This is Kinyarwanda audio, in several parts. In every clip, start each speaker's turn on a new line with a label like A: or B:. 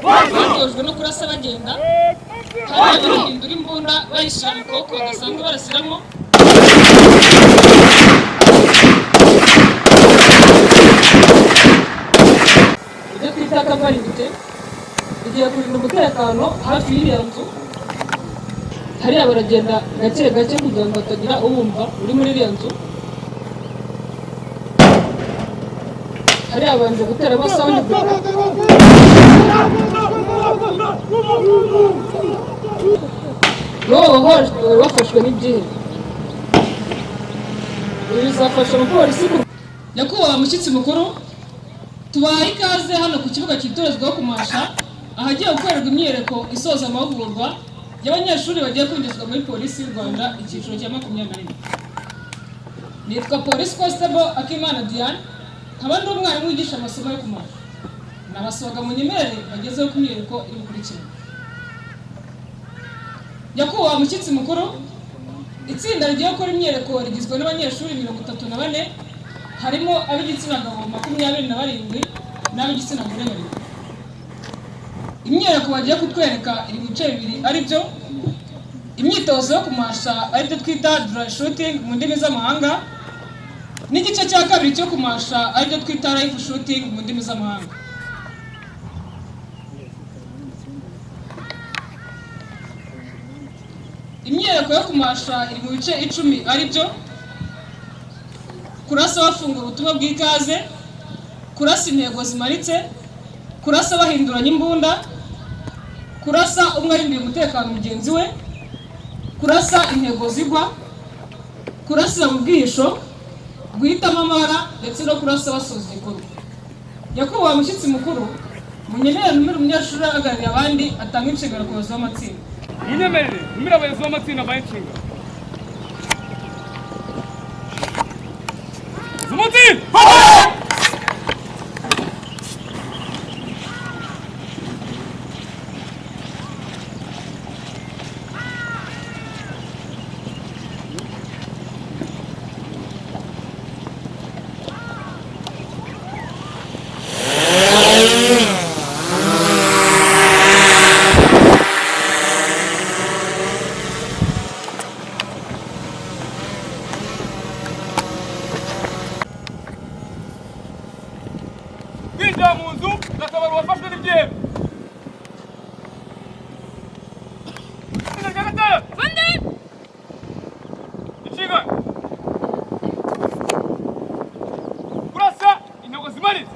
A: batojwe no kurasa bagenda hari abahindura imbunda bayishyira mu kuboko badasanzwe barasiramo ibyo twita kamparinite igiye kurinda umutekano hafi y'iriya nzu hariya baragenda gake gake kugira ngo hatagira uwumva uri muri iriya nzu hariya babanje gutera basawundi n'ubu bafashwe n'ibyihe ibi bizafasha umupolisi nyakubahwa mushyitsi mukuru tubaye ikaze hano ku kibuga cy'itorezwaho kumasha ahagiye gukorerwa imyiyereko isoza amahugurwa y'abanyeshuri bagiye kwinjizwa muri polisi y'u Rwanda icyiciro cya 21. Nitwa Police Constable Akimana Diane nkaba ndi umwarimu wigisha amasomo yo kumasha nabasoga mu nyemerere bagezeho ku myiyereko iri bukurikira. Nyakubahwa mushyitsi mukuru itsinda rigiye gukora imyiyereko rigizwe n'abanyeshuri 34 harimo ab'igitsina gabo 27 n'ab'igitsina gore 2. Imyiyereko bagiye kutwereka iri mu bice bibiri ari byo imyitozo yo kumasha ari byo twita dry shooting mu ndimi z'amahanga n'igice cya kabiri cyo kumasha ari byo twita live shooting mu ndimi z'amahanga. Imyiyereko yo kumasha iri mu bice 10 ari byo kurasa bafungura ubutumwa bw'ikaze, kurasa intego zimaritse, kurasa bahinduranya imbunda, kurasa umwe arindiye umutekano mugenzi we, kurasa intego zigwa, kurasira mu bwihisho, guhitamo amabara ndetse no kurasa basoza igikorwa. Nyakubahwa mushyitsi mukuru munyemerere numero umunyeshuri ahagarariye abandi atanga inshingano ku bayobozi b'amatsinda.
B: Munyemerere numero abayobozi b'amatsinda baha inshingano. Zumuti! Kwinjira mu nzu ndasaba wafashwe n'ibyemezo. Inshinga kurasa intego zimaritse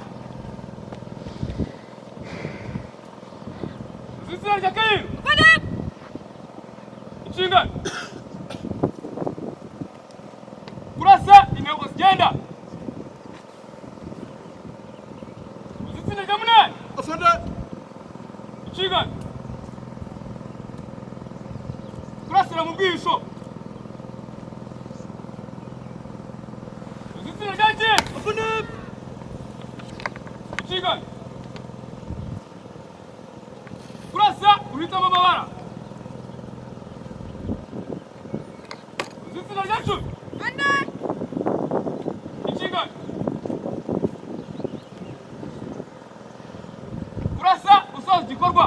B: zizira rya kayiru inshinga kurasa intego zigenda inshinga kurasira mu bwihisho uzitsina ryanjye inshinga kurasa uhitamo amabara uzitsina ryacu inshinga kurasa usoza igikorwa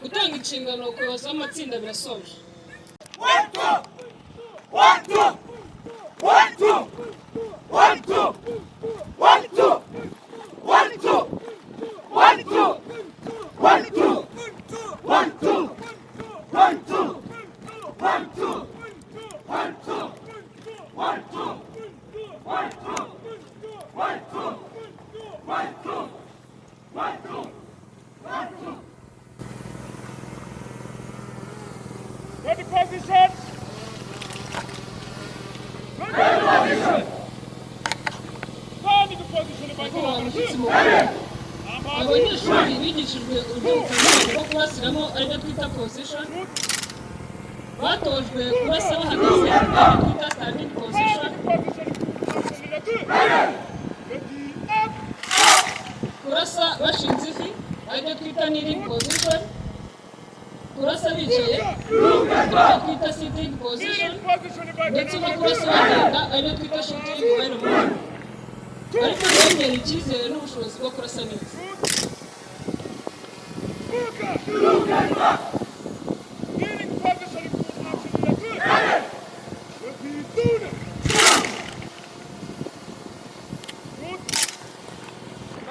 A: gutanga inshingano ku bayobozi b'amatsinda birasoje.
B: Ready position. Ready position. Standing position by
A: abanyeshuri bigishijwe uburyo bwo kurasiramo aribyo twita position batojwe kurasa bahagaze aribyo twita standing position kurasa bashinze ivi aribyo twita kneeling position kurasa bicaye aribyo twita sitting standing position
B: Position by
A: ndetse no kurasa bagenda ariyo twita shooting mobile movement ariko byongera icyizere n'ubushobozi bwo kurasa neza.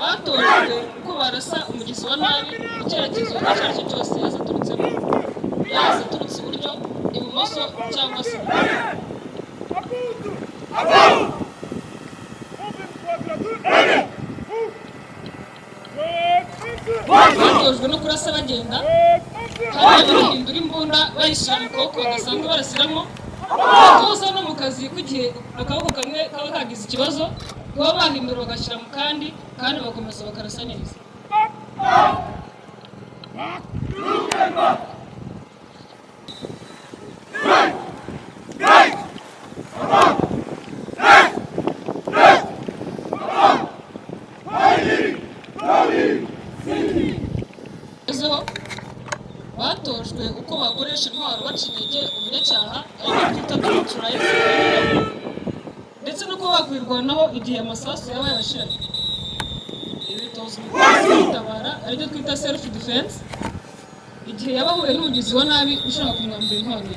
A: Batojwe uko barasa umugizi wa nabi mu cyerekezo icyo ari cyo cyose yazaturutsemo, yazaturutse iburyo, ibumoso cyangwa se batojwe no kurasa bagenda, hari abahindura imbunda bayishyira mu kaboko bagasanzwe barasiramo, batoza no mu kazi k'igihe akaboko kamwe kaba kagize ikibazo kuba bahindura bagashyira mu kandi bakomeza bakarasa neza. Batojwe uko bakoresha intwaro baca intege umunyacyaha ariko twita neutralize ndetse no kuba bakwirwanaho igihe amasasu yaba yabashiranye. Ibi bitoza umupolisi kwitabara aribyo twita self defense igihe yaba ahuye n'umugizi wa nabi ushaka kumwambura intwaro ye.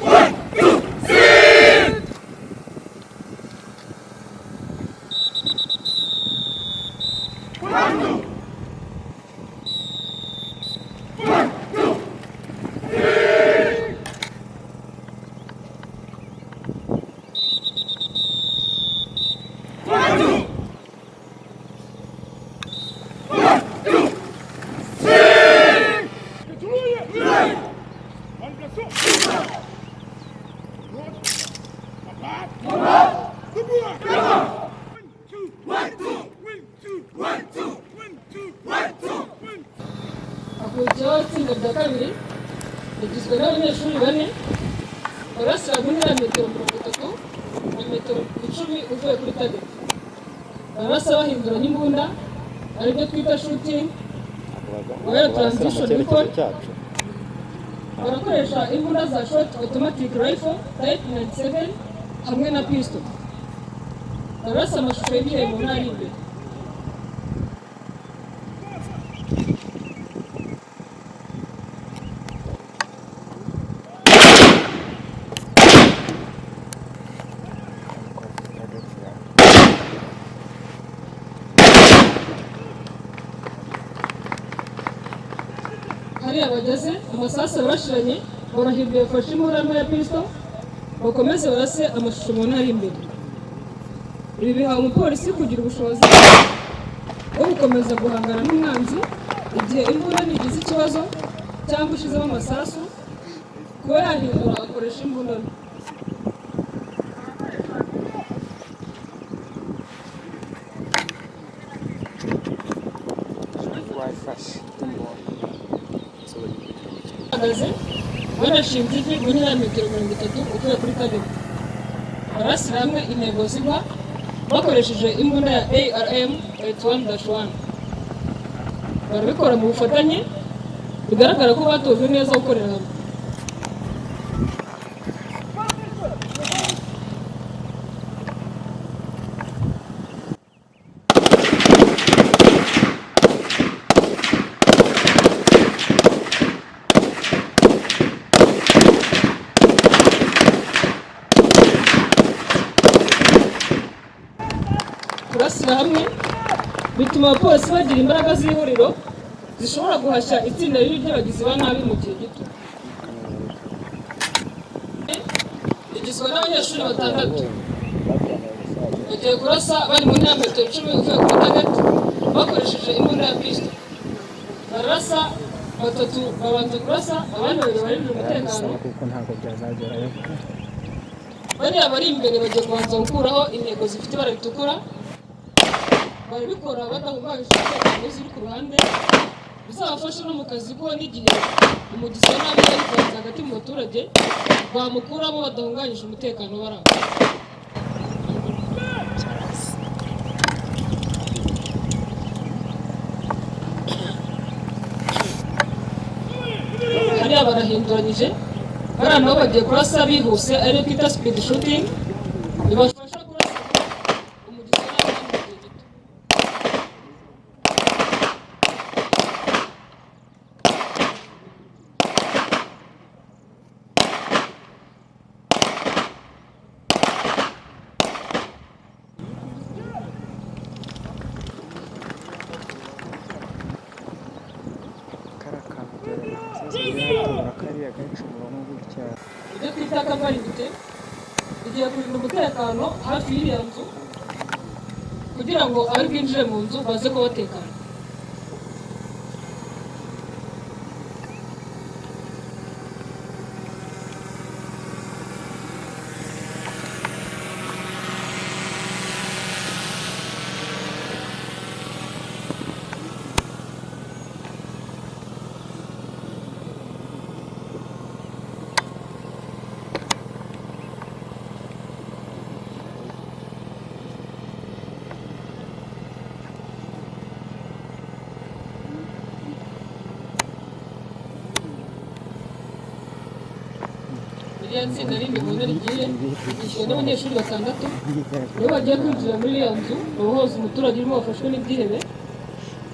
A: Hakurikiyeho itsinda rya kabiri rigizwe n'abanyeshuri 4 barasira mu ntera metero 30 na metero 10 uvuye kuri target. Barasa bahinduranya imbunda aribyo twita shooting wire transition weapon. Barakoresha imbunda za short automatic rifle type 97 hamwe na pistol. Barasa amashusho y'ibihembo ntari imbere. Hariya bageze amasasu barashiranye barahimbiye bafashe imurama ya pistol bakomeze barase amashusho mu ntara imbere. Ibi biha umupolisi kugira ubushobozi bwo gukomeza guhangana n'umwanzi igihe imbunda nigize ikibazo cyangwa ishizemo amasasu kuba yahindura akoresha imbunda. Barashinze ivi mu ntera metero 30 uvuye kuri target. Barasira hamwe intego zigwa bakoresheje imbunda ya ARM 81-1. Barabikora mu bufatanye bigaragara ko batojwe neza gukorera hamwe. Kurasira hamwe bituma abapolisi bagira imbaraga z'ihuriro zishobora guhashya itsinda riri ry'abagizi ba nabi mu gihe gito. Rigizwe n'abanyeshuri 6 bagiye kurasa bari mu ntera metero 10 uvuye kuri target bakoresheje imbunda ya pistol. Barasa 3 babanza kurasa abandi 2 bari mu mutekano kuko ntabwo byazagerayo. Bariya bari imbere bagiye kubanza gukuraho intego zifite ibara ritukura. Barabikora badahungabije umutekano ziri ku ruhande bizabafasha no mu kazi ko n'igihe umugizi wa nabi yarikanze hagati mu baturage bamukuramo badahungabije umutekano barabo. Hariya barahinduranyije bariya nabo bagiye kurasa bihuse ariyo twita speed shooting bibafasha kurasa umugizi wa nabi mu gihe gito. Ibyo twita kavarite igiye kurinda umutekano hafi y'iriya nzu kugira ngo abari bwinjire mu nzu baze kuba batekana. Iriya tsinda rindi mubona rigiye rigizwe n'abanyeshuri 6 iyo bagiye kwinjira muri iriya nzu babohoza umuturage urimo wafashwe n'ibyihebe.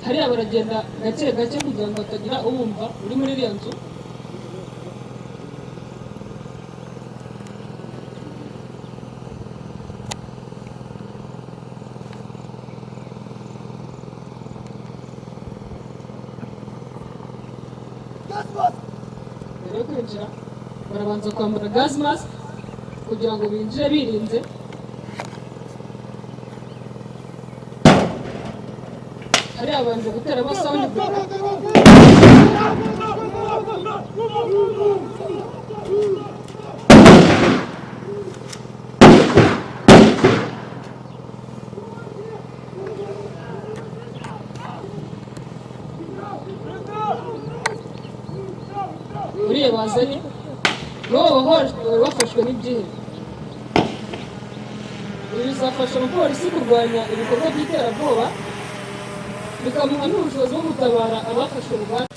A: Hariya baragenda gake gake kugira ngo hatagira uwumva uri muri iriya nzu. Mbere yo kwinjira barabanza kwambara gas mask kugira ngo binjire birinze. Hari abanje gutera sound block. Uriya bazanye n'uwo bafashwe n'ibyihebe. Ibi bizafasha abapolisi kurwanya ibikorwa by'iterabwoba bikamuha n'ubushobozi bwo gutabara abafashwe rugari.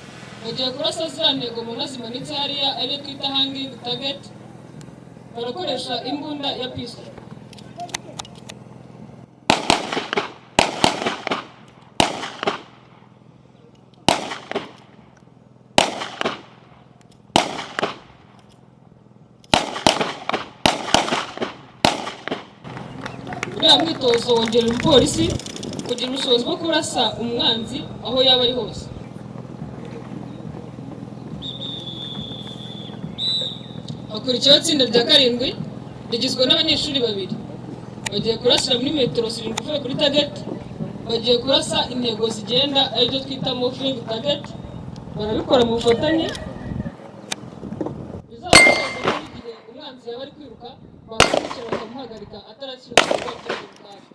A: Bagiye kurasa ziriya ntego mubona zimanitse hariya ariyo twita hanging target. Barakoresha imbunda ya pistol. Uriya mwitozo wongerera umupolisi kugira ubushobozi bwo kurasa umwanzi aho yaba ari hose. Hakurikiyeho itsinda rya 7 rigizwe n'abanyeshuri 2 bagiye kurasira muri metero 7 uvuye kuri target. Bagiye kurasa intego zigenda aribyo twita moving target. Barabikora mu bufatanye bizabafasha igihe umwanzi yaba ari kwiruka bakurikira bakamuhagarika atarakira ibikorwa by'ubutwari.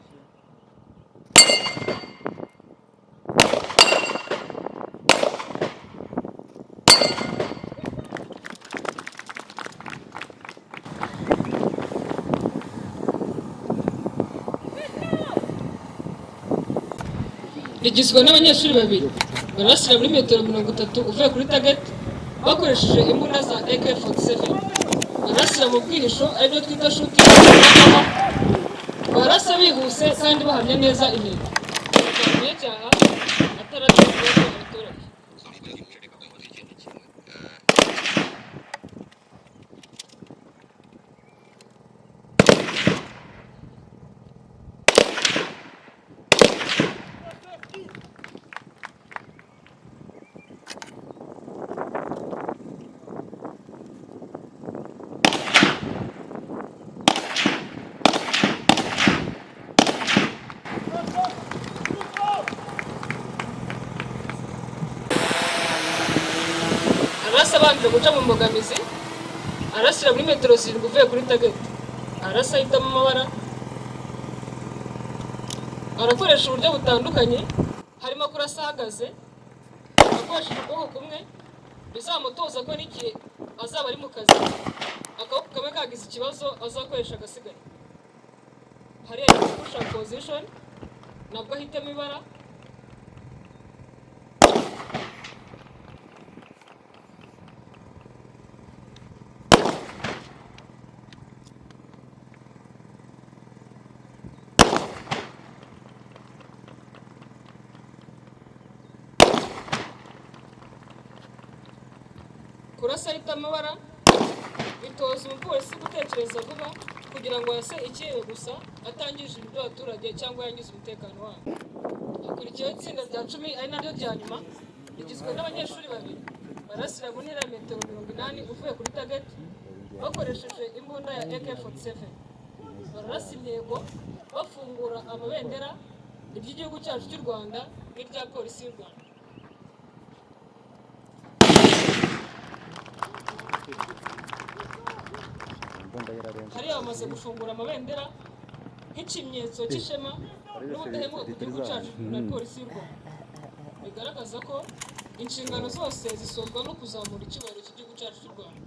A: Rigizwe n'abanyeshuri 2 barasira muri metero 30 uvuye kuri target bakoresheje imbunda za AK-47. Barasira mu bwihisho aribyo twita shooting. Barasa bihuse kandi bahamya neza intego. Bakamenya cyaha ataragira ibibazo abaturage. Arasa banje guca mu mbogamizi, arasira muri metero 7 uvuye kuri target. Arasa ahitamo amabara, arakoresha uburyo butandukanye harimo kurasa ahagaze, akoresheje ukuboko kumwe bizamutoza ko n'igihe azaba ari mu kazi akaboko kamwe kagize ikibazo azakoresha agasigaye. Hariya ari gusha position nabwo ahitamo ibara. kurasa ahita amabara bitoza umupolisi gutekereza vuba kugira ngo yase ikihe gusa atangije ibyo abaturage cyangwa yangize umutekano wabo. Hakurikiyeho itsinda rya 10 ari naryo rya nyuma rigizwe n'abanyeshuri babiri barasira mu ntera ya metero 80 uvuye kuri target bakoresheje imbunda ya AK-47. Bararasa intego bafungura amabendera iry'igihugu cyacu cy'u Rwanda n'irya polisi y'u Rwanda. Hari bamaze gufungura amabendera nk'ikimenyetso cy'ishema n'ubudahemuka ku gihugu cyacu na polisi y'u Rwanda, bigaragaza ko inshingano zose zisozwa no kuzamura icyubahiro cy'igihugu cyacu cy'u Rwanda.